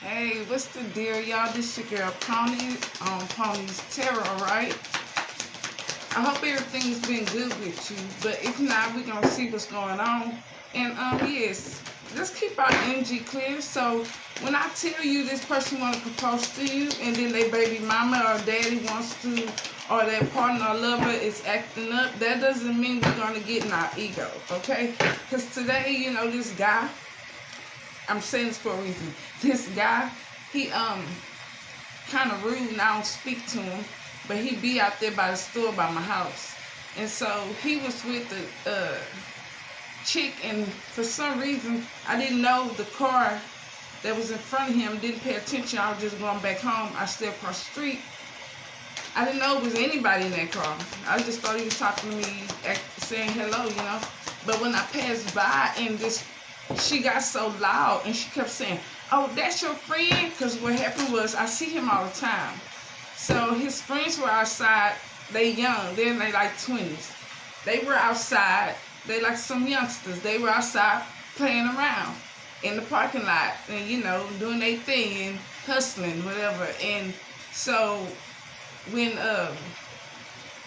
Hey, what's the deal, y'all? This your girl Pony on Pony's Tarot, right? I hope everything's been good with you, but if not, we're gonna see what's going on. And yes, let's keep our energy clear. So when I tell you this person wanna propose to you, and then their baby mama or daddy wants to, or their partner or lover is acting up, that doesn't mean we're gonna get in our ego, okay? Because today, you know, this guy, I'm saying this for a reason. This guy, he kind of rude and I don't speak to him, but he be out there by the store by my house. And so he was with the chick, and for some reason, I didn't know the car that was in front of him, didn't pay attention. I was just going back home. I stayed across the street. I didn't know it was anybody in that car. I just thought he was talking to me, saying hello, you know. But when I passed by and she got so loud and she kept saying, "Oh, that's your friend?" Because what happened was, I see him all the time. So his friends were outside. They young. They're like 20s. They were outside. They like some youngsters. They were outside playing around in the parking lot and, you know, doing their thing and hustling, whatever. And so when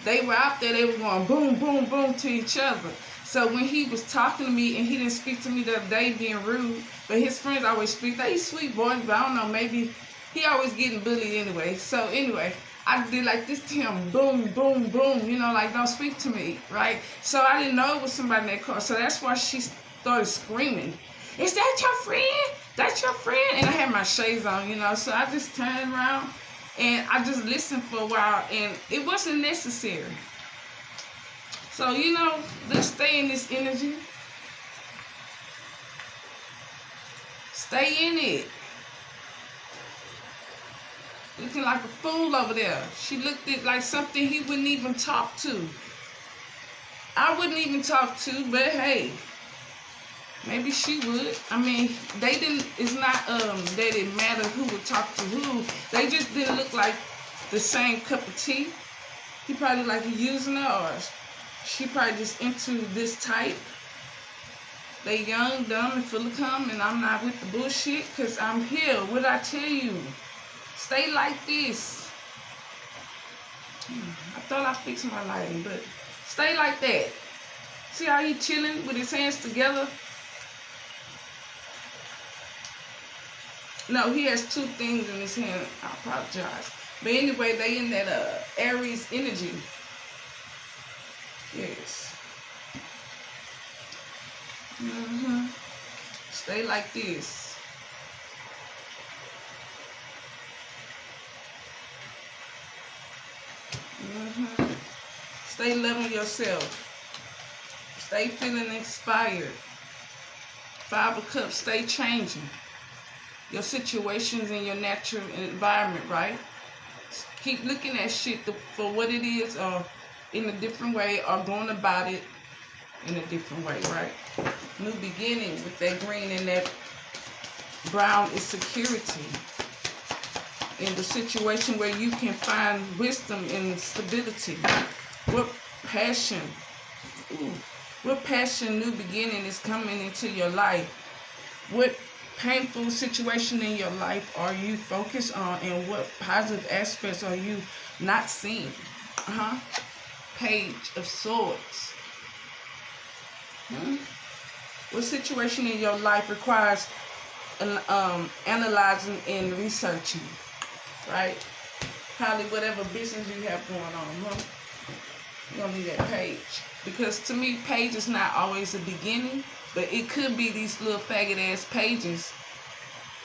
they were out there, they were going boom, boom, boom to each other. So when he was talking to me, and he didn't speak to me the other day being rude, but his friends always speak. They sweet boys, but I don't know, maybe he always getting bullied anyway. So anyway, I did like this to him, boom, boom, boom, you know, like, don't speak to me, right? So I didn't know it was somebody in that car. So that's why she started screaming, "Is that your friend? That's your friend?" And I had my shades on, you know, so I just turned around and I just listened for a while, and it wasn't necessary. So, you know, let's stay in this energy. Stay in it. Looking like a fool over there. She looked at like something he wouldn't even talk to. I wouldn't even talk to, but hey, maybe she would. I mean, they didn't, it's not that it mattered who would talk to who. They just didn't look like the same cup of tea. He probably like using her, or she probably just into this type. They young, dumb, and full of cum, and I'm not with the bullshit, because I'm here. What I tell you? Stay like this. I thought I fixed my lighting, but stay like that. See how he chilling with his hands together? No, he has two things in his hand. I apologize. But anyway, they in that Aries energy. Yes. Stay like this. Stay loving yourself. Stay feeling inspired. 5 of Cups, stay changing your situations in your natural environment, right? Keep looking at shit for what it is, or in a different way, or going about it in a different way, right? New beginning with that green and that brown is security. In the situation where you can find wisdom and stability. What passion, new beginning is coming into your life? What painful situation in your life are you focused on, and what positive aspects are you not seeing? Page of Swords. What situation in your life requires analyzing and researching, right? Probably whatever business you have going on, You're gonna need that page. Because to me, page is not always a beginning, but it could be these little faggot ass pages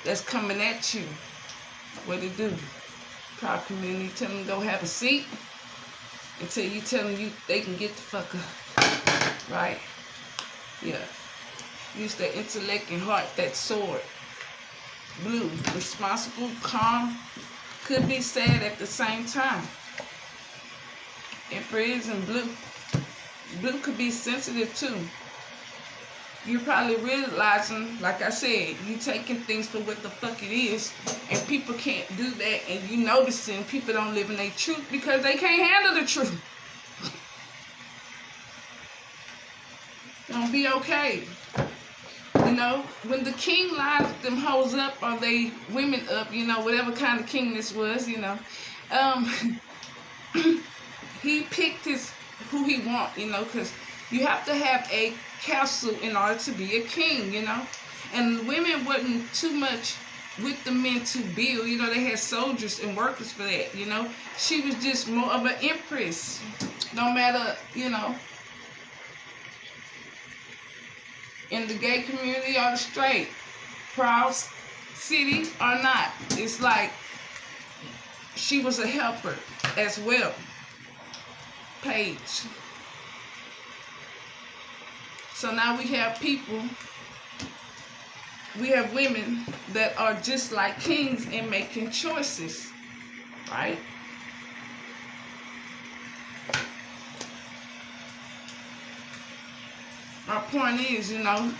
that's coming at you. What it do? Proud community, tell them to go have a seat until you tell them they can get the fuck up. Right? Yeah. Use that intellect and heart, that sword. Blue, responsible, calm, could be sad at the same time. Empress and blue. Blue could be sensitive too. You're probably realizing, like I said, you taking things for what the fuck it is, and people can't do that, and you noticing people don't live in their truth because they can't handle the truth. Don't be okay. You know, when the king lined them hoes up, or they women up, you know, whatever kind of king this was, you know, he picked who he want, you know, because you have to have a castle in order to be a king, you know. And women wasn't too much with the men to build, you know, they had soldiers and workers for that, you know. She was just more of an empress, no matter, you know, in the gay community or the straight, proud city or not. It's like she was a helper as well. Page. So now we have people, we have women that are just like kings in making choices, right? My point is, you know,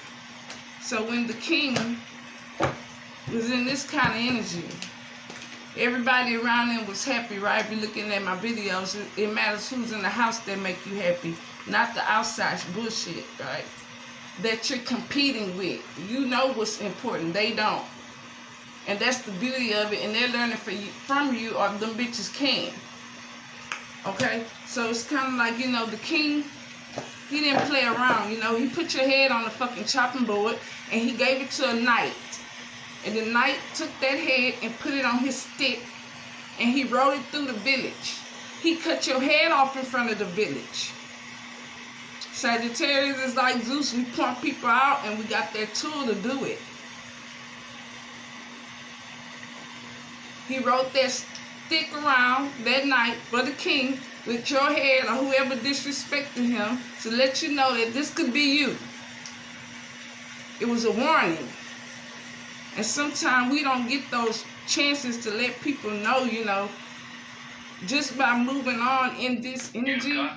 so when the king was in this kind of energy, everybody around him was happy, right? If you're looking at my videos, it matters who's in the house that make you happy, not the outside bullshit, right? That you're competing with. You know what's important. They don't. And that's the beauty of it. And they're learning from you, or them bitches can. Okay? So it's kind of like, you know, the king, he didn't play around, you know. He put your head on the fucking chopping board, and he gave it to a knight. And the knight took that head and put it on his stick, and he rode it through the village. He cut your head off in front of the village. Sagittarius is like Zeus. We point people out, and we got that tool to do it. He rode that stick around that night for the king with your head, or whoever disrespected him, to let you know that this could be you. It was a warning. And sometimes we don't get those chances to let people know, you know, just by moving on in this energy,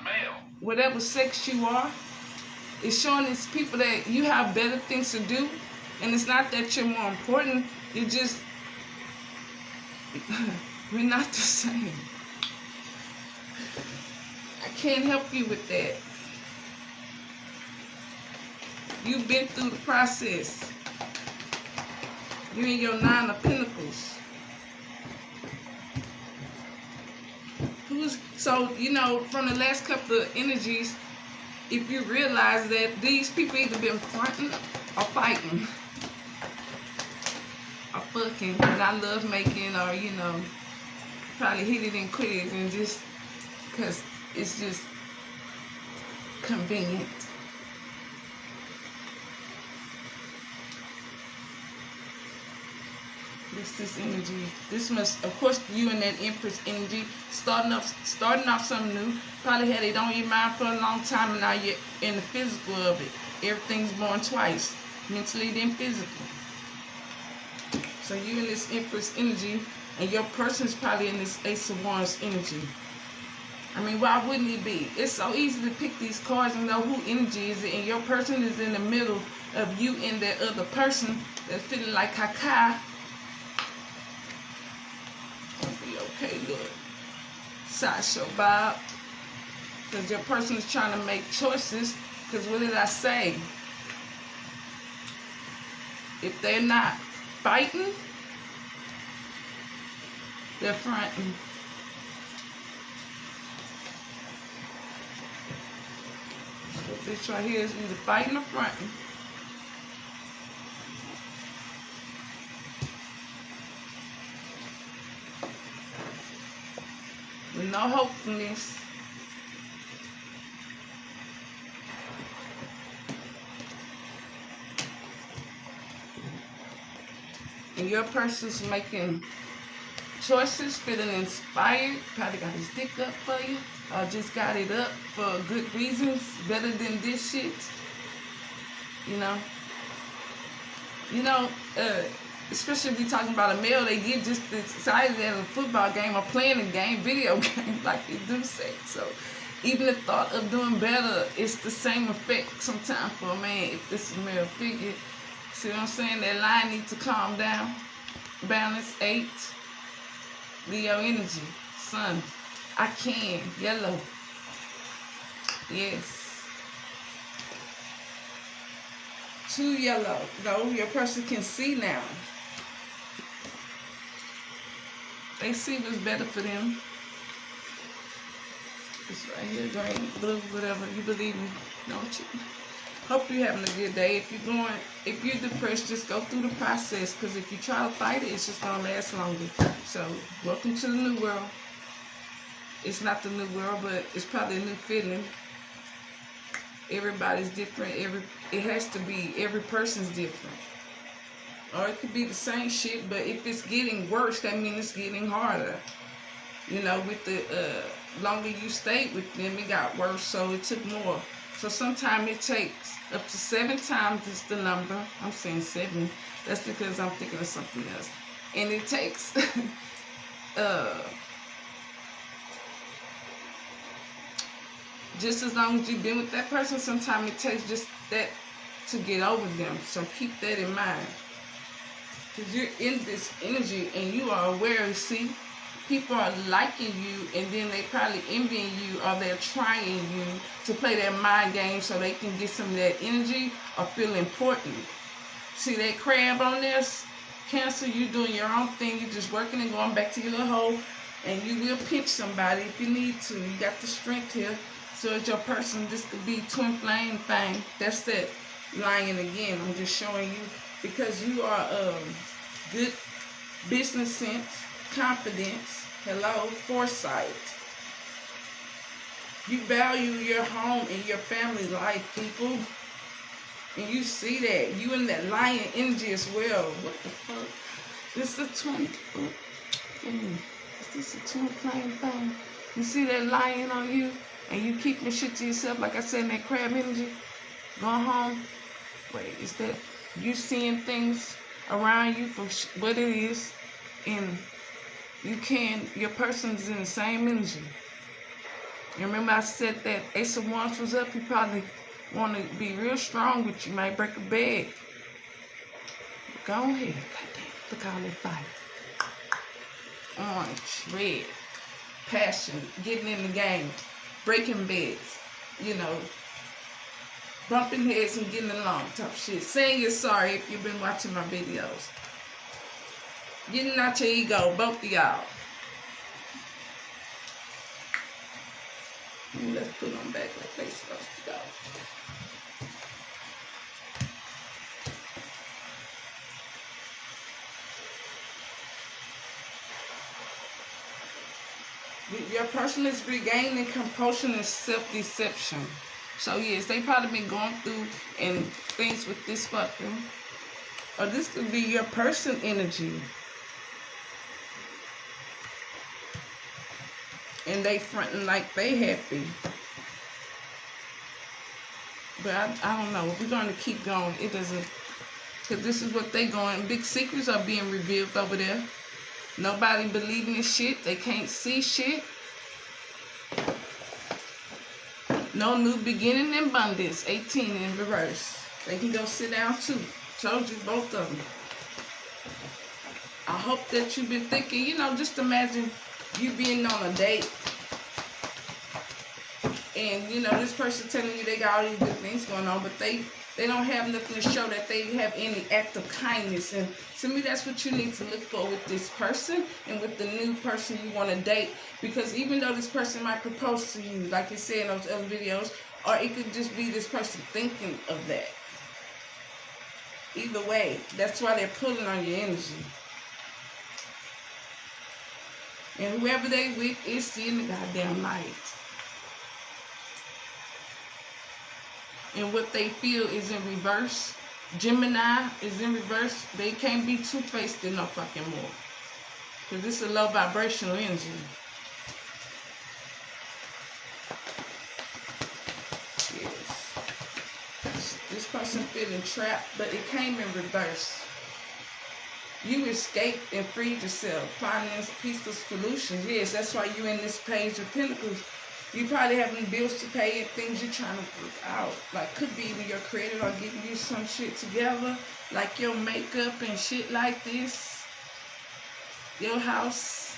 whatever sex you are, it's showing these people that you have better things to do. And it's not that you're more important, you're just, we're not the same. I can't help you with that. You've been through the process. You're in your 9 of Pentacles. So, you know, from the last couple of energies, if you realize that these people either been fronting or fighting or fucking, and I love making, or, you know, probably hit it and quit it, and just because it's just convenient. This energy. This must, of course, you and that Empress energy, starting off something new. Probably had it on your mind for a long time, and now you're in the physical of it. Everything's born twice, mentally then physical. So you in this Empress energy, and your person's probably in this Ace of Wands energy. I mean, why wouldn't it be? It's so easy to pick these cards and know who energy is it, and your person is in the middle of you and that other person that's feeling like caca. Okay, look. Sideshow Bob. Because your person is trying to make choices. Because what did I say? If they're not fighting, they're fronting. So this right here is either fighting or fronting. With no hopefulness. And your person's making choices, feeling inspired, probably got his dick up for you, or just got it up for good reasons, better than this shit. You know, especially if you're talking about a male, they get just excited at a football game or playing a game, video game, like they do say. So even the thought of doing better, it's the same effect sometimes for a man if this is a male figure. See what I'm saying? That line needs to calm down. Balance 8. Leo energy. Sun. I can. Yellow. Yes. Too yellow. No, your person can see now. They see what's better for them. It's right here, green, blue, whatever. You believe me, don't you? Hope you're having a good day. If you're depressed, just go through the process. Because if you try to fight it, it's just going to last longer. So, welcome to the new world. It's not the new world, but it's probably a new feeling. Everybody's different. It has to be. Every person's different. Or it could be the same shit, but if it's getting worse, that means it's getting harder. You know, with the longer you stayed with them, it got worse, so it took more. So sometimes it takes up to 7 times is the number. I'm saying 7. That's because I'm thinking of something else. And it takes just as long as you've been with that person, sometimes it takes just that to get over them. So keep that in mind. Because you're in this energy and you are aware, see, people are liking you and then they probably envying you, or they're trying you to play their mind game so they can get some of that energy or feel important. See that crab on this? Cancer, you doing your own thing. You're just working and going back to your little hole, and you will pinch somebody if you need to. You got the strength here. So it's your person. This could be twin flame thing. That's that lion again. I'm just showing you. Because you are good business sense, confidence, hello, foresight. You value your home and your family life, people. And you see that. You in that lion energy as well. What the fuck? This is a twin. Is this a twin flame thing? You see that lion on you? And you keeping shit to yourself, like I said, in that crab energy? Going home? Wait, is that... You seeing things around you for what it is, and your person's in the same energy. And remember I said that Ace of Wands was up, you probably want to be real strong with you, might break a bed. Go ahead, goddamn, look at all that fire. Orange, red, passion, getting in the game, breaking beds, you know, bumping heads and getting along, tough shit. Saying you're sorry if you've been watching my videos. Getting out your ego, both of y'all. Let's put them back like they're supposed to go. Your person is regaining compulsion and self-deception. So yes, they probably been going through and things with this fucker. Or this could be your person energy. And they fronting like they happy. But I don't know. We're going to keep going. It doesn't... Because this is what they going. Big secrets are being revealed over there. Nobody believing this shit. They can't see shit. No new beginning in abundance. 18 in reverse. They can go sit down too. Told you, both of them. I hope that you've been thinking, you know, just imagine you being on a date. And, you know, this person telling you they got all these good things going on, but they don't have nothing to show that they have any act of kindness. And to me, that's what you need to look for with this person and with the new person you want to date. Because even though this person might propose to you, like you said in those other videos, or it could just be this person thinking of that. Either way, that's why they're pulling on your energy. And whoever they with is seeing the goddamn light. And what they feel is in reverse. Gemini is in reverse. They can't be two-faced no fucking more. Because this is a low vibrational energy. Yes. This person feeling trapped, but it came in reverse. You escaped and freed yourself. Finding peaceful solutions. Yes, that's why you're in this Page of Pentacles. You probably having bills to pay and things you're trying to work out. Like, could be even your creator or giving you some shit together. Like your makeup and shit like this. Your house.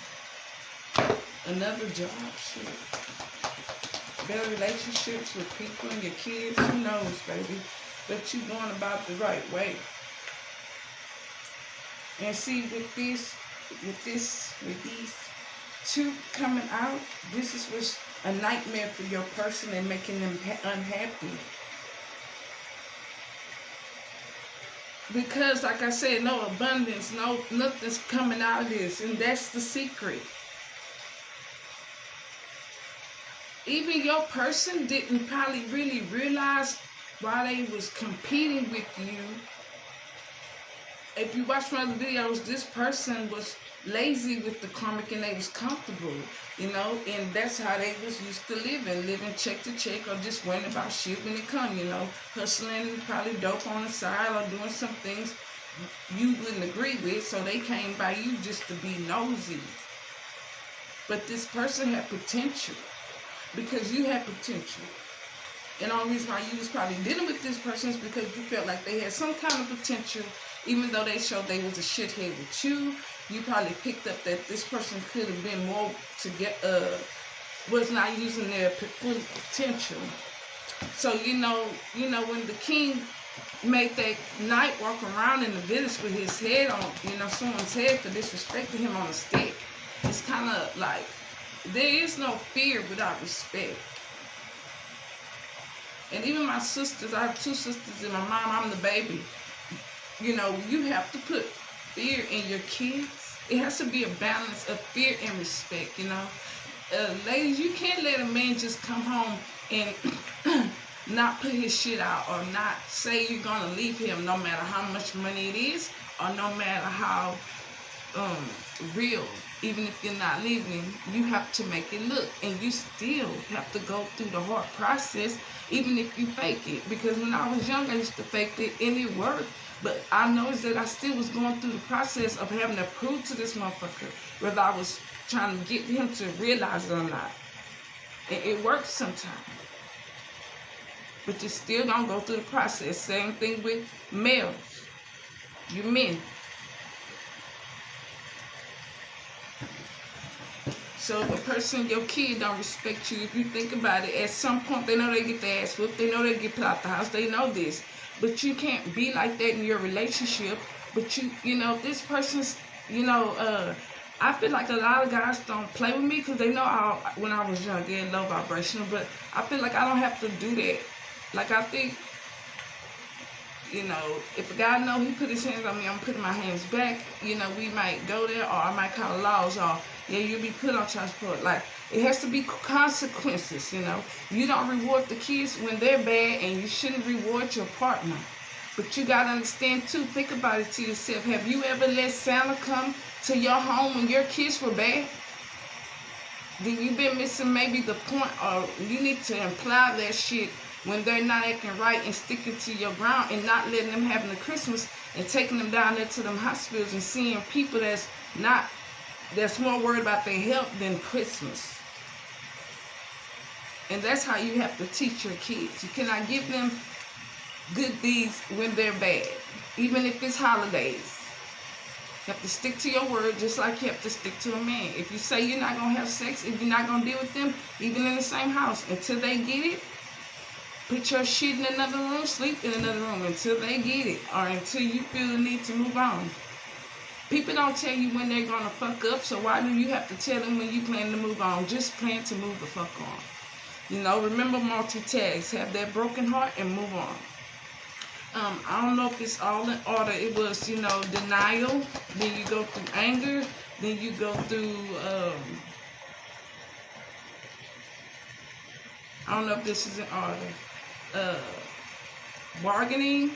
Another job, shit. Better relationships with people and your kids. Who knows, baby? but you're going about the right way. And see, with these two coming out, this is what's a nightmare for your person and making them unhappy. Because, like I said, no abundance, nothing's coming out of this, and that's the secret. Even your person didn't probably really realize why they was competing with you. If you watch my other videos, this person was lazy with the karmic and they was comfortable, you know, and that's how they was used to living check to check, or just worrying about shit when it come, you know, hustling, probably dope on the side, or doing some things you wouldn't agree with, so they came by you just to be nosy. But this person had potential, because you had potential. And the only reason why you was probably dealing with this person is because you felt like they had some kind of potential. Even though they showed they was a shithead with you, you probably picked up that this person could have been more to get, was not using their full potential. So, you know, when the king made that knight walk around in the village with his head on, you know, someone's head for disrespecting him on a stick, it's kind of like, there is no fear without respect. And even my sisters, I have two sisters and my mom, I'm the baby. You know, you have to put fear in your kids. It has to be a balance of fear and respect, you know. Ladies, you can't let a man just come home and not put his shit out, or not say you're going to leave him no matter how much money it is, or no matter how real. Even if you're not leaving, you have to make it look, and you still have to go through the hard process, even if you fake it. Because when I was young, I used to fake it, and it worked. But I noticed that I still was going through the process of having to prove to this motherfucker whether I was trying to get him to realize it or not. And it works sometimes. But you still gonna go through the process. Same thing with males. You men. So if a person, your kid, don't respect you, if you think about it, at some point they know they get their ass whooped, they know they get put out the house, they know this. But you can't be like that in your relationship. But you know, this person's, you know, I feel like a lot of guys don't play with me because they know when I was young, getting low vibrational. But I feel like I don't have to do that. Like, I think, you know, if a guy know he put his hands on me, I'm putting my hands back. You know, we might go there, or I might call laws, or yeah, you'll be put on child support. Like, it has to be consequences, you know. You don't reward the kids when they're bad, and you shouldn't reward your partner. But you got to understand, too, think about it to yourself. Have you ever let Santa come to your home when your kids were bad? Then you've been missing maybe the point, or you need to imply that shit when they're not acting right, and sticking to your ground, and not letting them having a Christmas and taking them down there to them hospitals and seeing people that's more worried about their health than Christmas. And that's how you have to teach your kids. You cannot give them good deeds when they're bad, even if it's holidays. You have to stick to your word, just like you have to stick to a man. If you say you're not going to have sex, if you're not going to deal with them, even in the same house, until they get it, put your shit in another room, sleep in another room until they get it, or until you feel the need to move on. People don't tell you when they're going to fuck up, so why do you have to tell them when you plan to move on? Just plan to move the fuck on. You know, remember multitask. Have that broken heart and move on. I don't know if it's all in order. It was, you know, denial. Then you go through anger. Then you go through, I don't know if this is in order. Bargaining.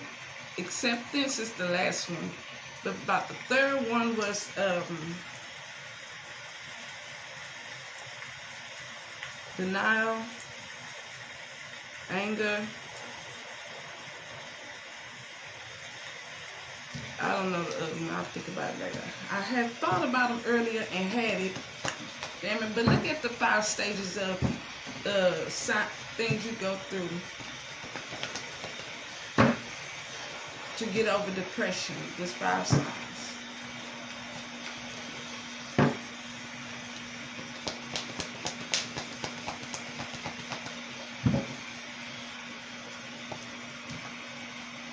Acceptance is the last one. But about the third one was denial, anger. I don't know the other one. I'll think about it later. I had thought about them earlier and had it. Damn it. But look at the 5 stages of things you go through to get over depression. There's 5 signs.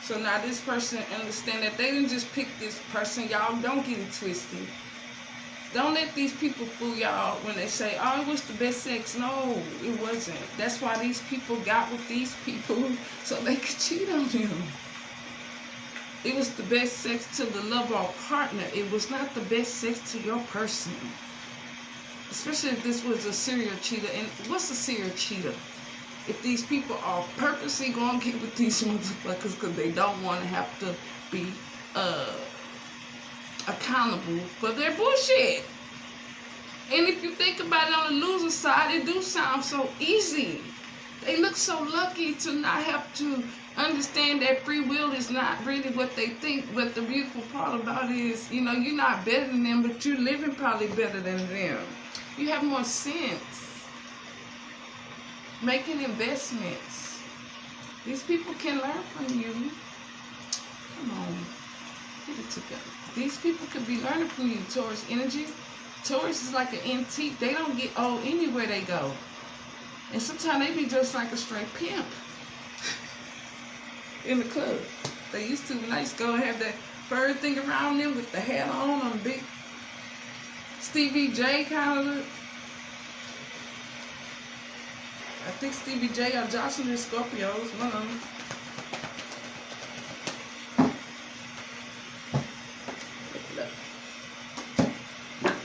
So now this person understand that they didn't just pick this person. Y'all don't get it twisted. Don't let these people fool y'all when they say, oh, it was the best sex. No, it wasn't. That's why these people got with these people, so they could cheat on them. It was the best sex to the lover or partner. It was not the best sex to your person. Especially if this was a serial cheater. And what's a serial cheater? If these people are purposely going to get with these motherfuckers because they don't want to have to be accountable for their bullshit. And if you think about it on the losing side, it do sound so easy. They look so lucky to not have to understand that free will is not really what they think. But the beautiful part about it is, you know, you're not better than them, but you're living probably better than them. You have more sense. Making investments. These people can learn from you. Come on. Get it together. These people could be learning from you. Taurus energy. Taurus is like an antique. They don't get old anywhere they go. And sometimes they be just like a straight pimp in the club. They used to, when I used to go and have that fur thing around them with the hat on big Stevie J kind of look. I think Stevie J or Jocelyn is Scorpios, one of them.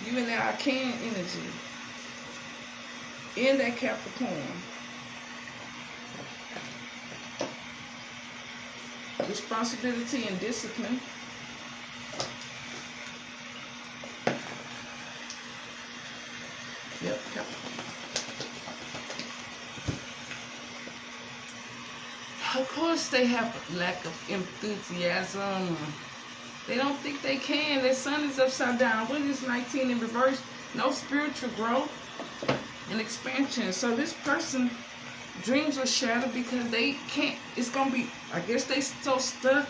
You in that Arcane energy. In that Capricorn. Responsibility and discipline. Yep, Capricorn. Of course they have a lack of enthusiasm. They don't think they can. Their sun is upside down. What is 19 in reverse? No spiritual growth and expansion. So this person, dreams are shattered because they can't. It's going to be, I guess they so stuck.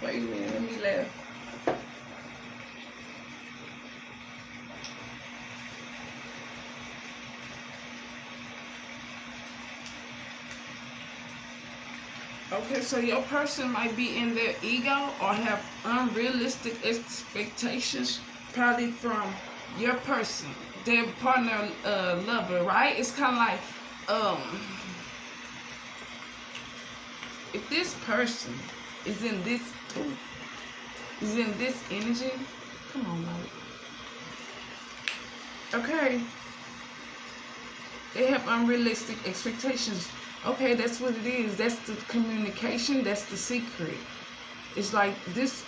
Wait a minute, let me laugh. Okay, so your person might be in their ego or have unrealistic expectations, probably from your person, their partner, lover, right? It's kind of like, if this person is in this energy, come on, Mike. Okay, they have unrealistic expectations. Okay, that's what it is. That's the communication. That's the secret. It's like this,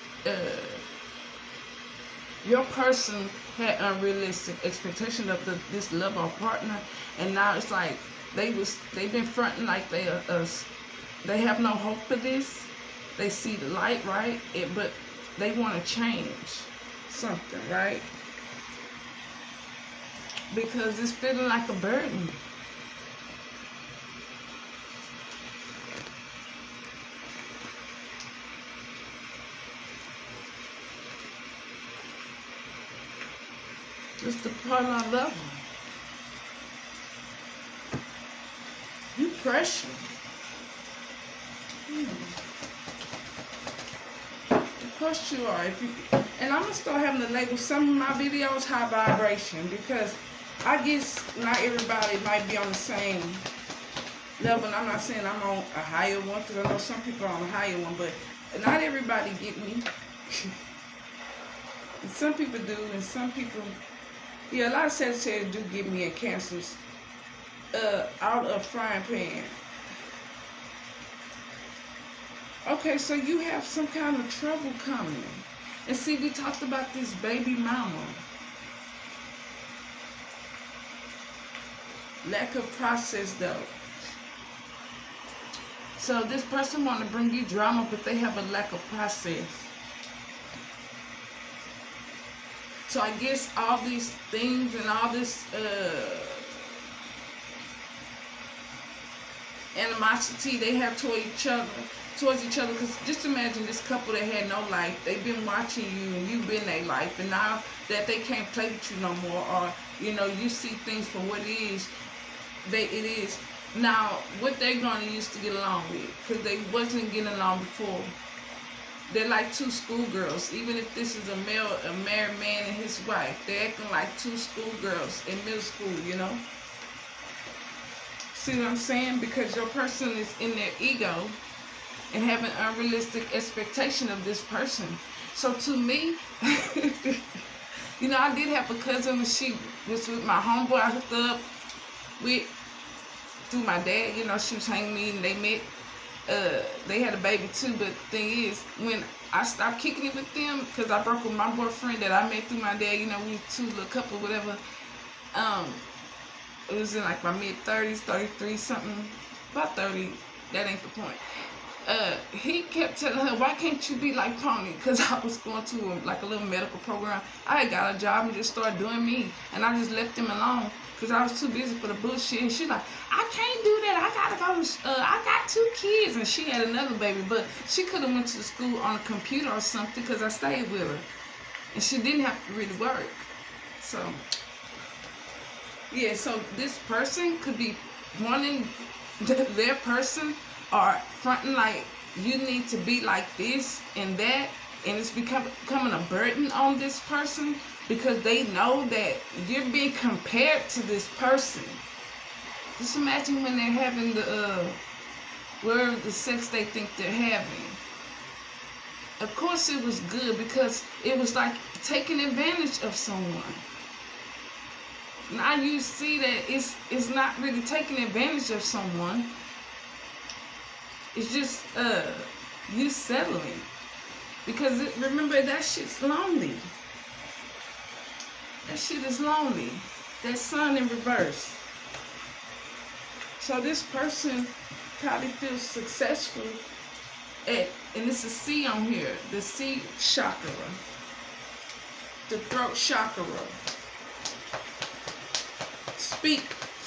your person had unrealistic expectation of this love or partner, and now it's like they've been fronting like they have no hope for this. They see the light, right? But they want to change something, right? Because it's feeling like a burden. It's the part I love. You pressure. Of course you are. And I'm gonna start having to label some of my videos high vibration because I guess not everybody might be on the same level. And I'm not saying I'm on a higher one because I know some people are on a higher one, but not everybody get me. And some people do, and some people. Yeah, a lot of Sagittarius do give me a Cancers out of frying pan. Okay, so you have some kind of trouble coming. And see, we talked about this baby mama. Lack of process, though. So this person want to bring you drama, but they have a lack of process. So I guess all these things and all this animosity they have towards each other. Because just imagine this couple that had no life. They've been watching you and you've been their life, and now that they can't play with you no more, or you see things for what it is. It is now what they're gonna use to get along with, because they wasn't getting along before. They're like two schoolgirls. Even if this is a married man and his wife, they're acting like two schoolgirls in middle school. See what I'm saying? Because your person is in their ego and have an unrealistic expectation of this person. So to me, I did have a cousin, and she was with my homeboy. I hooked up with through my dad. She was hanging me, and they met. They had a baby too. But the thing is, when I stopped kicking it with them, because I broke with my boyfriend that I met through my dad. We two little couple, whatever. It was in like my mid-30s, 33 something, about 30. That ain't the point. He kept telling her, why can't you be like Pony? Because I was going to a little medical program. I had got a job and just started doing me. And I just left him alone because I was too busy for the bullshit. And she's like, I can't do that. I gotta go. I got 2 kids. And she had another baby. But she could have went to school on a computer or something because I stayed with her. And she didn't have to really work. So, yeah. So this person could be wanting their person, or fronting like you need to be like this and that, and it's becoming a burden on this person because they know that you're being compared to this person. Just imagine when they're having whatever the sex they think they're having. Of course it was good because it was like taking advantage of someone. Now you see that it's not really taking advantage of someone. It's just you settling, because remember, that shit's lonely. That shit is lonely. That sun in reverse. So this person probably feels successful and it's a C on here, the C chakra, the throat chakra, speak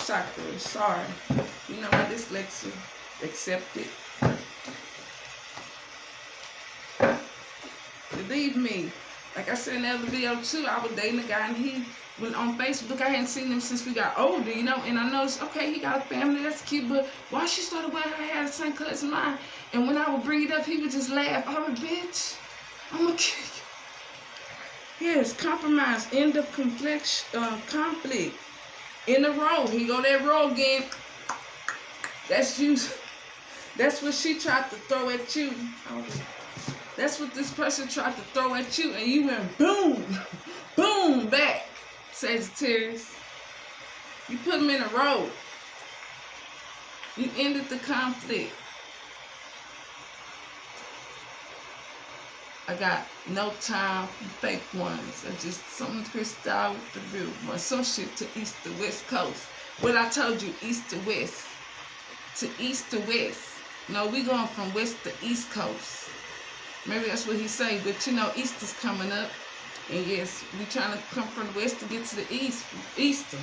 chakra. Sorry, my dyslexia. Accept it. Believe me, like I said in the other video too, I was dating a guy and he went on Facebook. I hadn't seen him since we got older, and I noticed, okay, he got a family, that's cute, but why she started wearing her hair the same color as mine? And when I would bring it up, he would just laugh. I was, bitch, I'm gonna kill you. Yes, compromise, end of conflict. In the row, he go that row again. That's you. That's what she tried to throw at you. That's what this person tried to throw at you, and you went boom, boom, back, Sagittarius. You put them in a row. You ended the conflict. I got no time for fake ones. I just some crystal with the real ones. Some shit to east to west coast. What I told you, east to west. To east to west. No, we going from west to east coast. Maybe that's what he say, but East is coming up. And yes, we trying to come from the west to get to the Easter.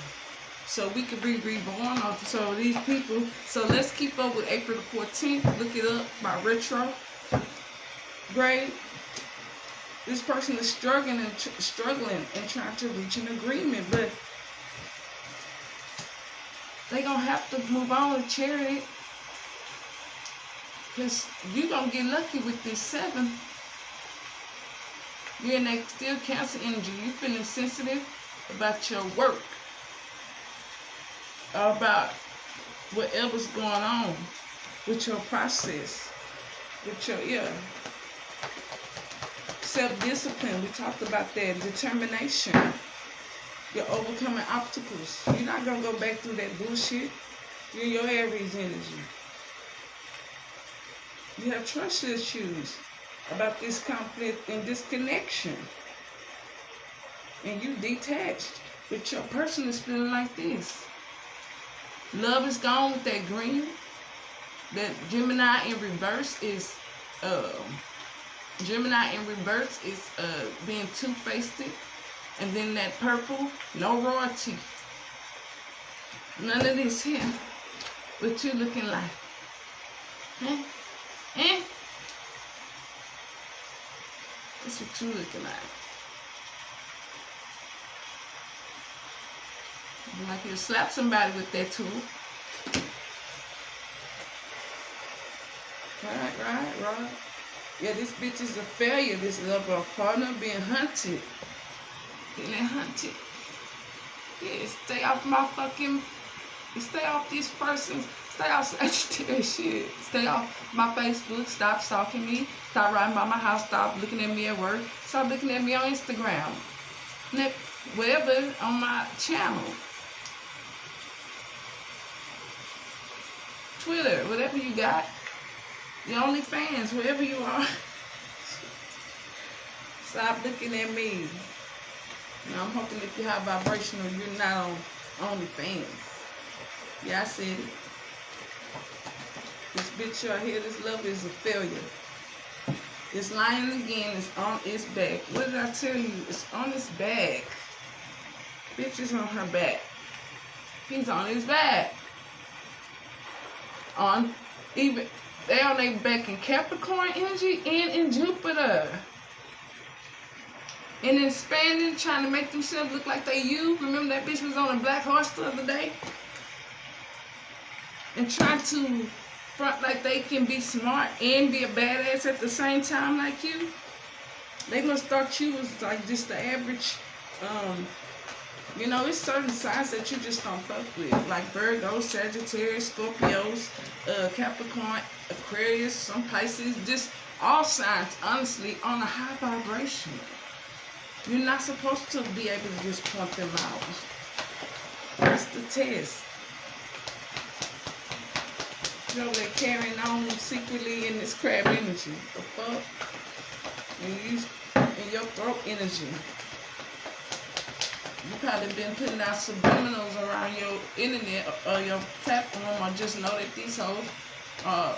So we could be reborn off so these people. So let's keep up with April the 14th. Look it up by retro. Great. This person is struggling and trying to reach an agreement, but they gonna have to move on and charity. Because you're going to get lucky with this 7. You're in that still Cancer energy. You're feeling sensitive about your work. Or about whatever's going on with your process. With your, self-discipline. We talked about that. Determination. You're overcoming obstacles. You're not going to go back through that bullshit. You're your Aries energy. You have trust issues about this conflict and disconnection. And you detached. But your person is feeling like this. Love is gone with that green. That Gemini in reverse is being two-faced. And then that purple, no royalty. None of this here. What you looking like. Eh? Eh? That's what you looking at. You like you slap somebody with that tool. Right. Yeah, this bitch is a failure. This lover partner being hunted. Feeling hunted. Yeah, stay off my fucking... Stay off this person. Stay off Sagittarius shit. Stay off my Facebook. Stop stalking me. Stop riding by my house. Stop looking at me at work. Stop looking at me on Instagram. Whatever on my channel. Twitter. Whatever you got. The OnlyFans. Wherever you are. Stop looking at me. Now, I'm hoping if you have vibrational, you're not on OnlyFans. Yeah, I said it. This bitch right here, this love is a failure. This lion again is on its back. What did I tell you? It's on its back. Bitch is on her back. He's on his back. They on their back in Capricorn energy and in Jupiter. And expanding, trying to make themselves look like they you. Remember that bitch was on a black horse the other day? And trying to front like they can be smart and be a badass at the same time like you. They must thought you was like just the average, you know, it's certain signs that you just don't fuck with. Like Virgos, Sagittarius, Scorpios, Capricorn, Aquarius, some Pisces. Just all signs, honestly, on a high vibration. You're not supposed to be able to just point them out. That's the test. You know, they're carrying on secretly in this crab energy. The fuck? And you in your throat energy. You probably been putting out subliminals around your internet or your platform, or just know that these hoes are